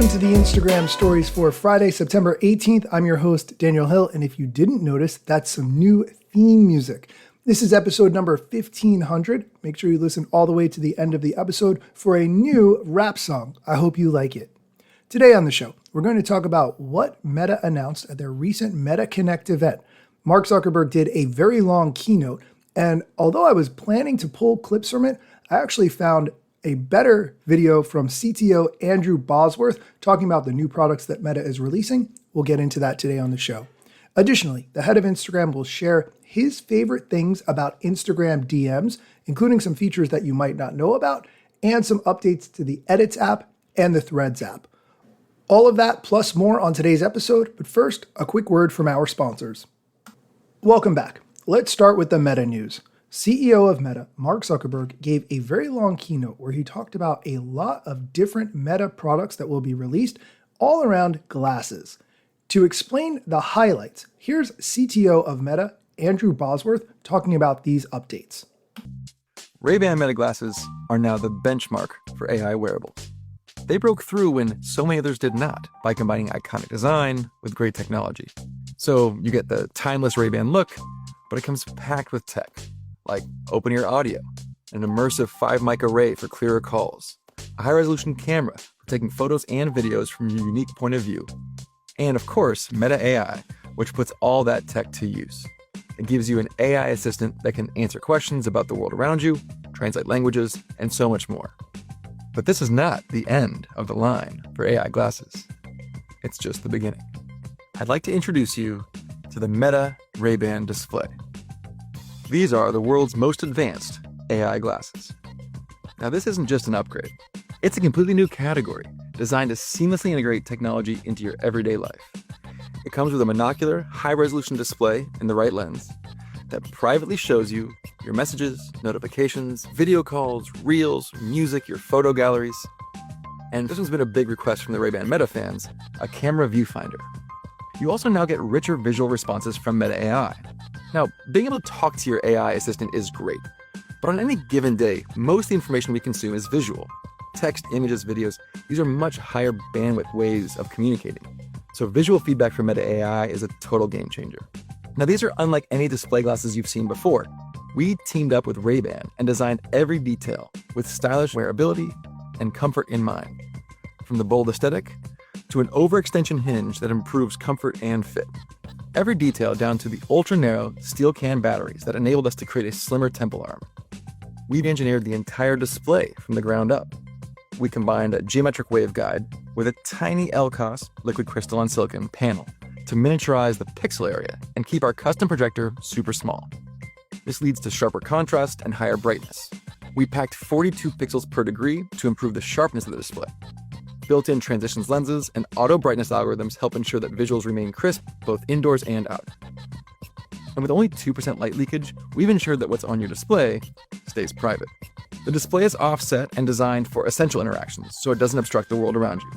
Welcome to the Instagram stories for Friday, September 18th. I'm your host, Daniel Hill, and if you didn't notice, that's some new theme music. This is episode number 1500. Make sure you listen all the way to the end of the episode for a new rap song. I hope you like it. Today on the show, we're going to talk about what Meta announced at their recent Meta Connect event. Mark Zuckerberg did a very long keynote, and although I was planning to pull clips from it, I actually found a better video from CTO Andrew Bosworth talking about the new products that Meta is releasing. We'll get into that today on the show. Additionally, the head of Instagram will share his favorite things about Instagram DMs, including some features that you might not know about, and some updates to the Edits app and the Threads app. All of that plus more on today's episode, but first, a quick word from our sponsors. Welcome back. Let's start with the Meta news. CEO of Meta, Mark Zuckerberg, gave a very long keynote where he talked about a lot of different Meta products that will be released all around glasses. To explain the highlights, here's CTO of Meta, Andrew Bosworth, talking about these updates. Ray-Ban Meta glasses are now the benchmark for AI wearables. They broke through when so many others did not by combining iconic design with great technology. So you get the timeless Ray-Ban look, but it comes packed with tech, like open-ear audio, an immersive 5-mic array for clearer calls, a high-resolution camera for taking photos and videos from your unique point of view, and of course, Meta AI, which puts all that tech to use. It gives you an AI assistant that can answer questions about the world around you, translate languages, and so much more. But this is not the end of the line for AI glasses. It's just the beginning. I'd like to introduce you to the Meta Ray-Ban display. These are the world's most advanced AI glasses. Now, this isn't just an upgrade. It's a completely new category designed to seamlessly integrate technology into your everyday life. It comes with a monocular, high-resolution display in the right lens that privately shows you your messages, notifications, video calls, reels, music, your photo galleries. And this one's been a big request from the Ray-Ban Meta fans, a camera viewfinder. You also now get richer visual responses from Meta AI. Now, being able to talk to your AI assistant is great, but on any given day, most of the information we consume is visual. Text, images, videos, these are much higher bandwidth ways of communicating. So visual feedback from Meta AI is a total game changer. Now, these are unlike any display glasses you've seen before. We teamed up with Ray-Ban and designed every detail with stylish wearability and comfort in mind. From the bold aesthetic to an overextension hinge that improves comfort and fit. Every detail down to the ultra-narrow steel can batteries that enabled us to create a slimmer temple arm. We've engineered the entire display from the ground up. We combined a geometric waveguide with a tiny LCOS, liquid crystal on silicon, panel to miniaturize the pixel area and keep our custom projector super small. This leads to sharper contrast and higher brightness. We packed 42 pixels per degree to improve the sharpness of the display. Built-in transitions lenses and auto brightness algorithms help ensure that visuals remain crisp both indoors and out. And with only 2% light leakage, we've ensured that what's on your display stays private. The display is offset and designed for essential interactions, so it doesn't obstruct the world around you.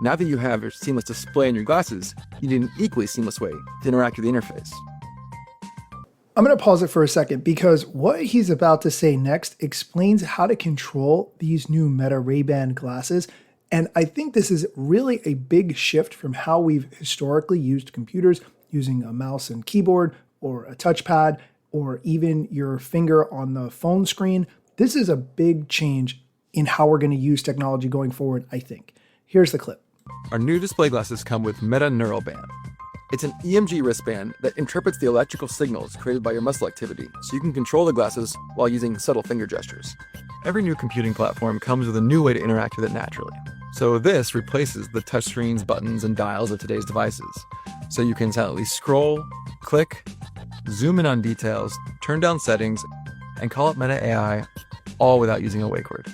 Now that you have your seamless display in your glasses, you need an equally seamless way to interact with the interface. I'm going to pause it for a second because what he's about to say next explains how to control these new Meta Ray-Ban glasses. And I think this is really a big shift from how we've historically used computers using a mouse and keyboard or a touchpad or even your finger on the phone screen. This is a big change in how we're going to use technology going forward, I think. Here's the clip. Our new display glasses come with Meta Neural Band. It's an EMG wristband that interprets the electrical signals created by your muscle activity so you can control the glasses while using subtle finger gestures. Every new computing platform comes with a new way to interact with it naturally. So this replaces the touchscreens, buttons, and dials of today's devices. So you can silently scroll, click, zoom in on details, turn down settings, and call up Meta AI, all without using a wake word.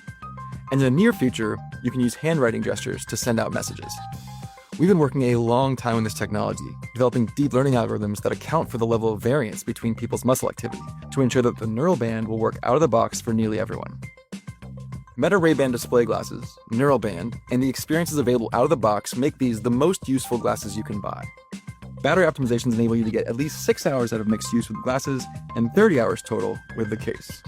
And in the near future, you can use handwriting gestures to send out messages. We've been working a long time on this technology, developing deep learning algorithms that account for the level of variance between people's muscle activity to ensure that the neural band will work out of the box for nearly everyone. Meta Ray-Ban display glasses, Neural Band, and the experiences available out of the box make these the most useful glasses you can buy. Battery optimizations enable you to get at least 6 hours out of mixed use with glasses and 30 hours total with the case.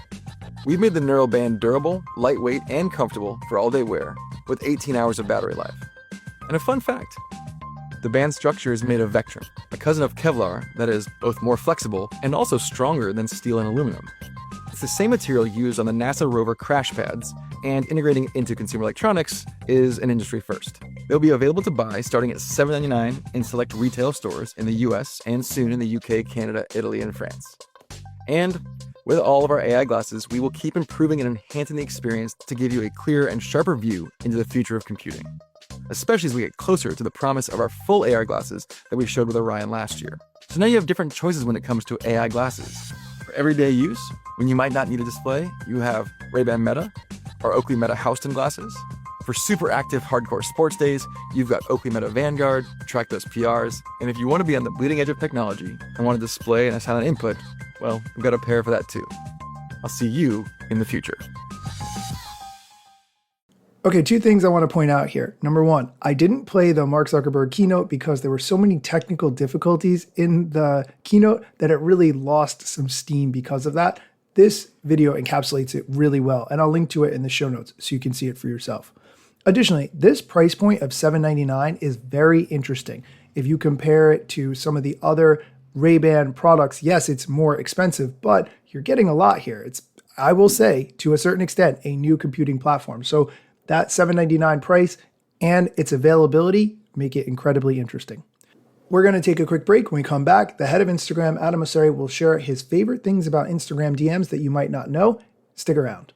We've made the Neural Band durable, lightweight, and comfortable for all-day wear with 18 hours of battery life. And a fun fact, the band structure is made of Vectran, a cousin of Kevlar that is both more flexible and also stronger than steel and aluminum. It's the same material used on the NASA rover crash pads, and integrating it into consumer electronics is an industry first. They'll be available to buy starting at $7.99 in select retail stores in the US and soon in the UK, Canada, Italy, and France. And with all of our AI glasses, we will keep improving and enhancing the experience to give you a clearer and sharper view into the future of computing, especially as we get closer to the promise of our full AR glasses that we showed with Orion last year. So now you have different choices when it comes to AI glasses. For everyday use, when you might not need a display, you have Ray-Ban Meta or Oakley Meta Houston glasses. For super active hardcore sports days, you've got Oakley Meta Vanguard to track those PRs. And if you want to be on the bleeding edge of technology and want a display and a silent input, well, we've got a pair for that too. I'll see you in the future. Okay, two things I want to point out here. Number one, I didn't play the Mark Zuckerberg keynote because there were so many technical difficulties in the keynote that it really lost some steam because of that. This video encapsulates it really well, and I'll link to it in the show notes so you can see it for yourself. Additionally, this price point of $799 is very interesting. If you compare it to some of the other Ray-Ban products, yes, it's more expensive, but you're getting a lot here. It's, I will say, to a certain extent, a new computing platform. So that $799 price and its availability make it incredibly interesting. We're going to take a quick break. When we come back, the head of Instagram, Adam Mosseri, will share his favorite things about Instagram DMs that you might not know. Stick around.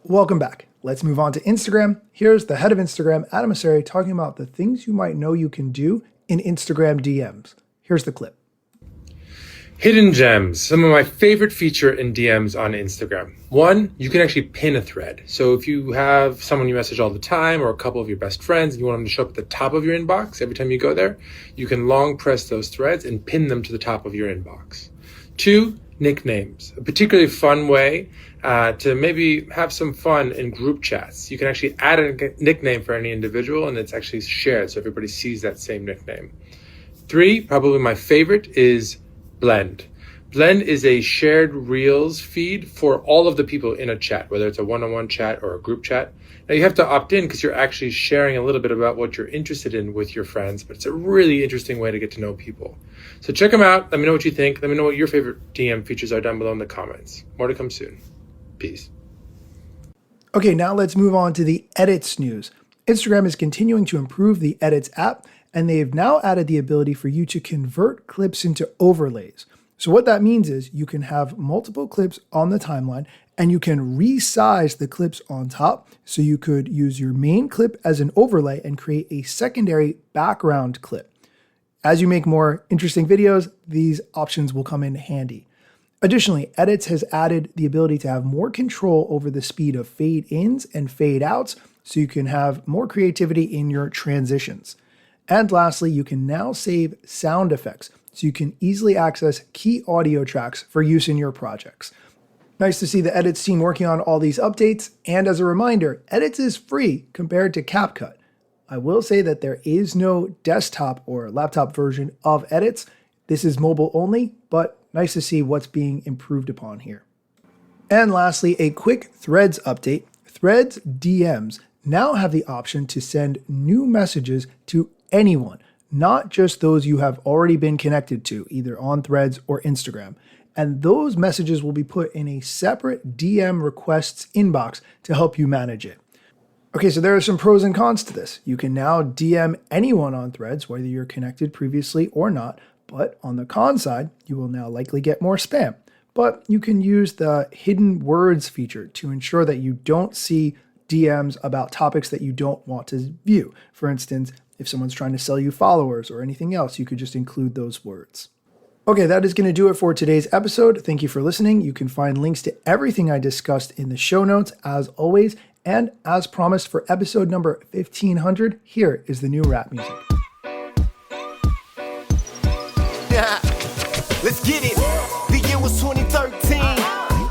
Welcome back. Let's move on to Instagram. Here's the head of Instagram, Adam Mosseri, talking about the things you might know you can do in Instagram DMs. Here's the clip. Hidden gems, some of my favorite feature in DMs on Instagram. One, you can actually pin a thread. So if you have someone you message all the time or a couple of your best friends and you want them to show up at the top of your inbox every time you go there, you can long press those threads and pin them to the top of your inbox. Two, nicknames, a particularly fun way to maybe have some fun in group chats. You can actually add a nickname for any individual and it's actually shared so everybody sees that same nickname. Three, probably my favorite, is Blend. Blend is a shared Reels feed for all of the people in a chat, whether it's a one-on-one chat or a group chat. Now you have to opt in because you're actually sharing a little bit about what you're interested in with your friends, but it's a really interesting way to get to know people. So check them out. Let me know what you think. Let me know what your favorite DM features are down below in the comments. More to come soon. Peace. Okay, now let's move on to the Edits news. Instagram is continuing to improve the Edits app, and they've now added the ability for you to convert clips into overlays. So what that means is you can have multiple clips on the timeline and you can resize the clips on top. So you could use your main clip as an overlay and create a secondary background clip. As you make more interesting videos, these options will come in handy. Additionally, Edits has added the ability to have more control over the speed of fade ins and fade outs, so you can have more creativity in your transitions. And lastly, you can now save sound effects, so you can easily access key audio tracks for use in your projects. Nice to see the Edits team working on all these updates, and as a reminder, Edits is free compared to CapCut. I will say that there is no desktop or laptop version of Edits. This is mobile only, but nice to see what's being improved upon here. And lastly, a quick Threads update. Threads DMs now have the option to send new messages to anyone, not just those you have already been connected to, either on Threads or Instagram. And those messages will be put in a separate DM requests inbox to help you manage it. Okay, so there are some pros and cons to this. You can now DM anyone on Threads, whether you're connected previously or not, but on the con side, you will now likely get more spam. But you can use the hidden words feature to ensure that you don't see DMs about topics that you don't want to view. For instance, if someone's trying to sell you followers or anything else, you could just include those words. Okay, that is going to do it for today's episode. Thank you for listening. You can find links to everything I discussed in the show notes, as always. And as promised for episode number 1500, here is the new rap music. Let's get it. The year was 2013.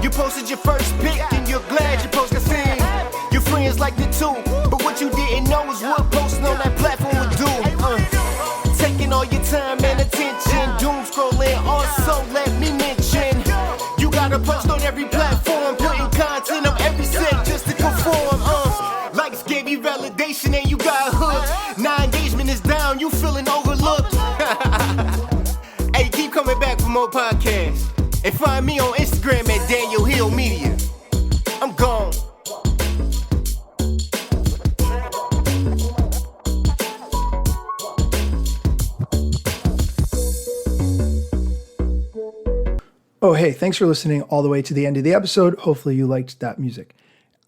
You posted your first pic and you're glad your post got seen. Your friends liked it too, but what you didn't know is what posting on that platform would do. Taking all your time and attention, doom scrolling. Also, let me mention, you gotta post on every platform, putting content on every set just to conform. Likes gave you validation and you got hooked. Now engagement So, hey, thanks for listening all the way to the end of the episode. Hopefully you liked that music.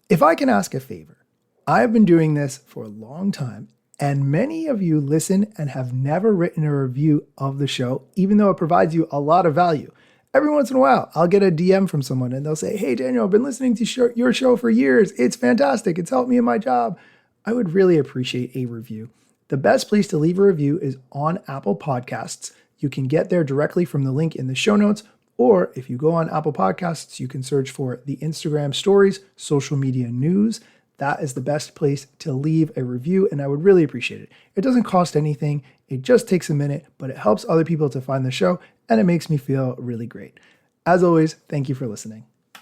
If I can ask a favor, I've been doing this for a long time, and many of you listen and have never written a review of the show, even though it provides you a lot of value. Every once in a while, I'll get a DM from someone and they'll say, hey, Daniel, I've been listening to your show for years. It's fantastic. It's helped me in my job. I would really appreciate a review. The best place to leave a review is on Apple Podcasts. You can get there directly from the link in the show notes, or if you go on Apple Podcasts, you can search for the Instagram stories, social media news. That is the best place to leave a review, and I would really appreciate it. It doesn't cost anything. It just takes a minute, but it helps other people to find the show, and it makes me feel really great. As always, thank you for listening.